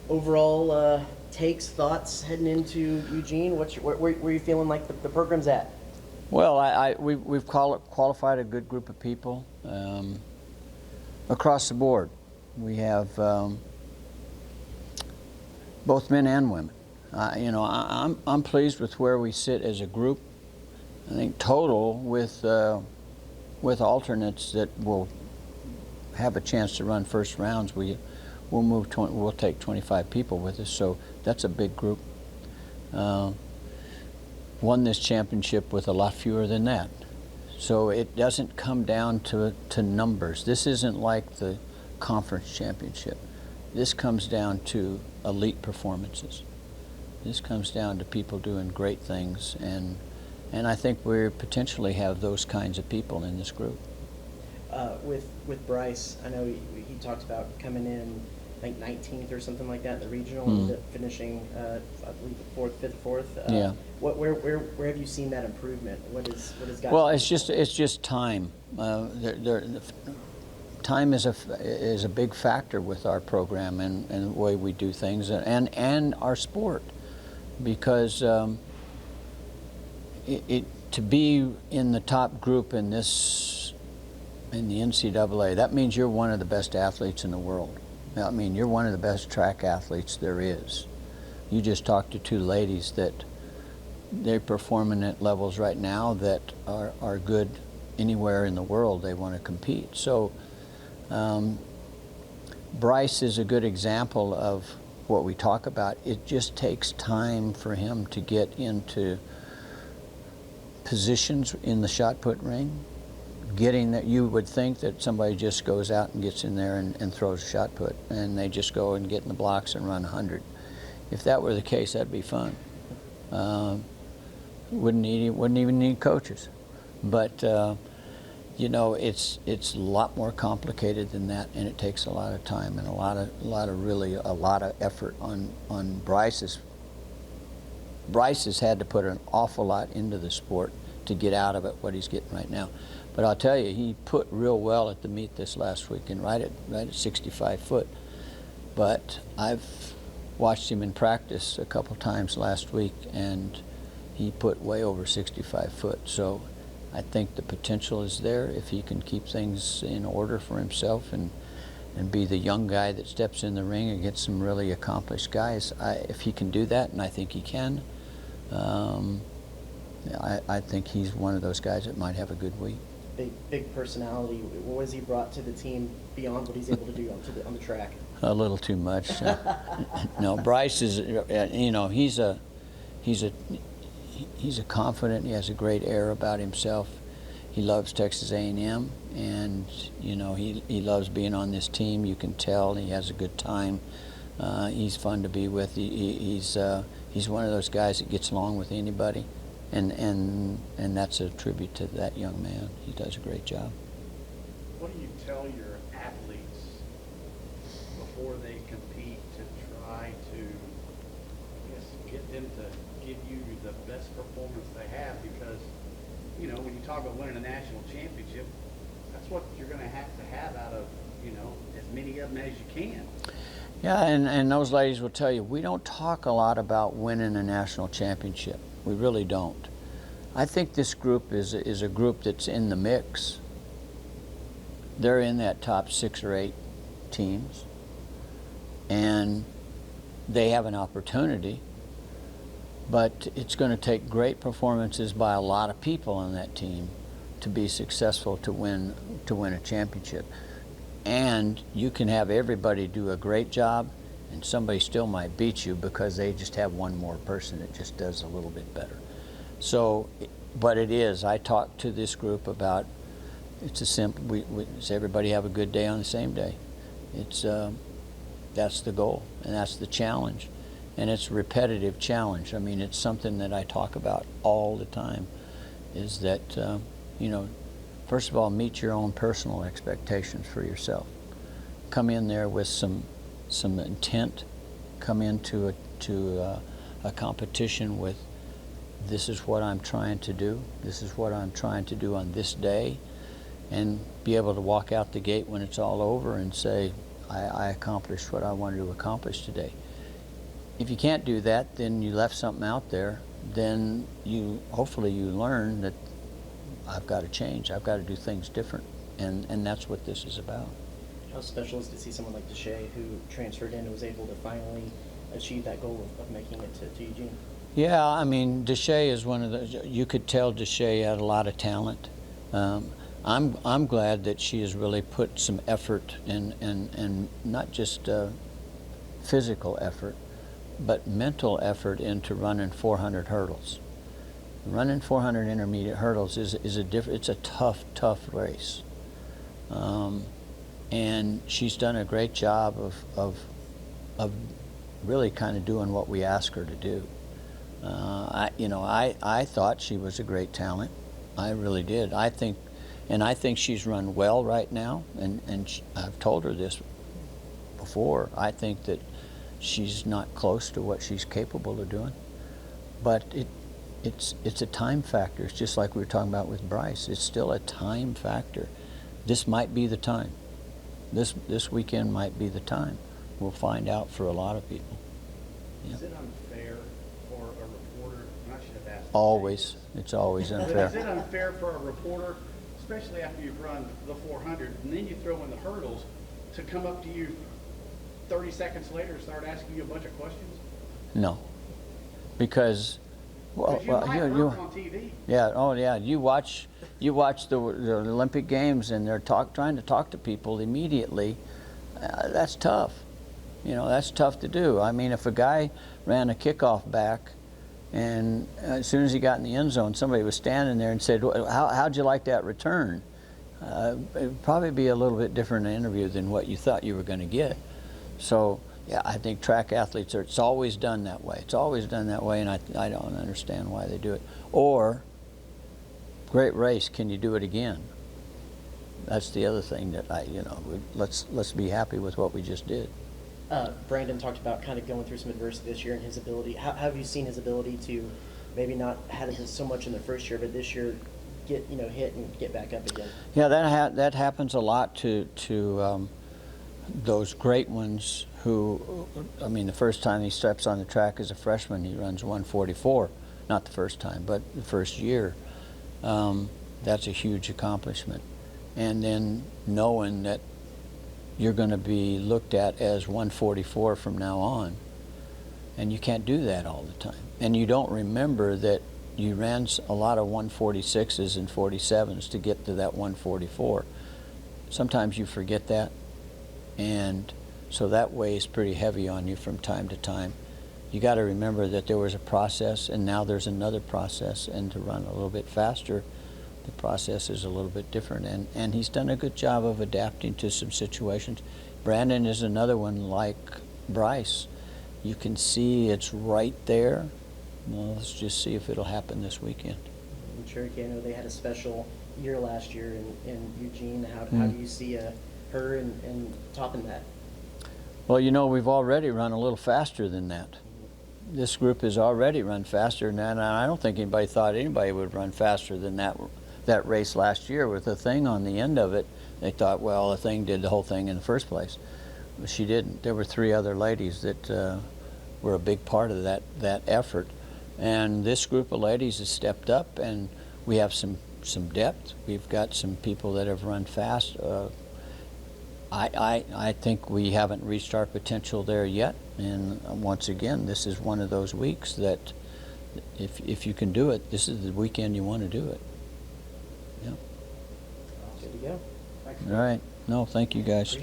overall takes, thoughts heading into Eugene? Where are you feeling like the program's at? Well, we've qualified a good group of people across the board. We have both men and women. I'm pleased with where we sit as a group. I think total with alternates that will have a chance to run first rounds, we'll take 25 people with us. So that's a big group. Won this championship with a lot fewer than that. So it doesn't come down to numbers. This isn't like the conference championship. This comes down to elite performances. This comes down to people doing great things, and I think we potentially have those kinds of people in this group. With Bryce, I know he talked about coming in, I think 19th or something like that in the regional, and finishing, I believe, fifth, fourth. Yeah. Where have you seen that improvement? What has gotten? Well, it's just time. Time is a big factor with our program and the way we do things, and our sport, because to be in the top group in the NCAA, that means you're one of the best athletes in the world. I mean, you're one of the best track athletes there is. You just talked to two ladies that they're performing at levels right now that are good anywhere in the world they want to compete. So Bryce is a good example of what we talk about. It just takes time for him to get into positions in the shot put ring. Getting that, you would think that somebody just goes out and gets in there and throws a shot put, and they just go and get in the blocks and run 100. If that were the case, that'd be fun. Wouldn't even need coaches. But it's a lot more complicated than that, and it takes a lot of time and a lot of effort on Bryce's. Bryce has had to put an awful lot into the sport to get out of it what he's getting right now. But I'll tell you, he put real well at the meet this last weekend, right at 65 foot. But I've watched him in practice a couple times last week, and he put way over 65 foot. So I think the potential is there if he can keep things in order for himself and be the young guy that steps in the ring against some really accomplished guys. If he can do that, and I think he can, I think he's one of those guys that might have a good week. Big personality. What has he brought to the team beyond what he's able to do on the track? A little too much. No, Bryce is, he's a confident. He has a great air about himself. He loves Texas A&M, and he loves being on this team. You can tell he has a good time. He's fun to be with. He's one of those guys that gets along with anybody. And that's a tribute to that young man. He does a great job. What do you tell your athletes before they compete to try to, I guess, get them to give you the best performance they have? Because, when you talk about winning a national championship, that's what you're going to have out of, as many of them as you can. Yeah, and those ladies will tell you, we don't talk a lot about winning a national championship. We really don't. I think this group is a group that's in the mix. They're in that top 6 or 8 teams, and they have an opportunity, but it's going to take great performances by a lot of people on that team to be successful to win a championship. And you can have everybody do a great job, and somebody still might beat you because they just have one more person that just does a little bit better. So, but it is, I talked to this group about, it's a simple, does everybody have a good day on the same day? It's, that's the goal, and that's the challenge. And it's a repetitive challenge. I mean, it's something that I talk about all the time, is that, first of all, meet your own personal expectations for yourself. Come in there with some intent. Come into a competition with, this is what I'm trying to do. This is what I'm trying to do on this day, and be able to walk out the gate when it's all over and say, I accomplished what I wanted to accomplish today. if you can't do that, then you left something out there. Then hopefully you learn that I've got to change. I've got to do things different, and that's what this is about. How special is to see someone like Deshay who transferred in and was able to finally achieve that goal of making it to Eugene? Yeah, I mean, Deshay is one of those. You could tell Deshay had a lot of talent. I'm glad that she has really put some effort and not just physical effort, but mental effort into running 400 hurdles. Running 400 intermediate hurdles it's a tough race. And she's done a great job of really kind of doing what we ask her to do. I thought she was a great talent. I really did. I think she's run well right now, and I've told her this before. I think that she's not close to what she's capable of doing, but it's a time factor. It's just like we were talking about with Bryce. It's still a time factor. This might be the time. This weekend might be the time. We'll find out for a lot of people. Yeah. Is it unfair for a reporter, and I should have asked. Always. It's always But unfair. is it unfair for a reporter, especially after you've run the 400, and then you throw in the hurdles, to come up to you 30 seconds later and start asking you a bunch of questions? No. Because, well, Because you might you work on TV. yeah, oh yeah, you watch the Olympic Games, and they're trying to talk to people immediately. That's tough. That's tough to do. I mean, if a guy ran a kickoff back, and as soon as he got in the end zone, somebody was standing there and said, how'd you like that return? It'd probably be a little bit different interview than what you thought you were going to get. So, yeah, I think track athletes it's always done that way. It's always done that way, and I don't understand why they do it. Or, great race, can you do it again? That's the other thing that let's be happy with what we just did. Brandon talked about kind of going through some adversity this year and his ability. How have you seen his ability to maybe not had it so much in the first year, but this year get hit and get back up again? Yeah, that happens a lot to those great ones who, I mean, the first time he steps on the track as a freshman, he runs 144. Not the first time, but the first year. That's a huge accomplishment. And then knowing that you're going to be looked at as 144 from now on, and you can't do that all the time. And you don't remember that you ran a lot of 146s and 47s to get to that 144. Sometimes you forget that, and so that weighs pretty heavy on you from time to time. You got to remember that there was a process, and now there's another process, and to run a little bit faster, the process is a little bit different, and he's done a good job of adapting to some situations. Brandon is another one like Bryce. You can see it's right there. Well, let's just see if it'll happen this weekend. I'm sure you can. I know they had a special year last year in Eugene. How do you see her and topping that? Well, we've already run a little faster than that. This group has already run faster than that, and I don't think anybody thought anybody would run faster than that race last year with a thing on the end of it. They thought, well, the thing did the whole thing in the first place. But she didn't. There were 3 other ladies that were a big part of that effort. And this group of ladies has stepped up, and we have some depth. We've got some people that have run fast. I think we haven't reached our potential there yet. And once again, this is one of those weeks that if you can do it, this is the weekend you want to do it. Yeah. Good to go. Thanks. All right. No, thank you guys.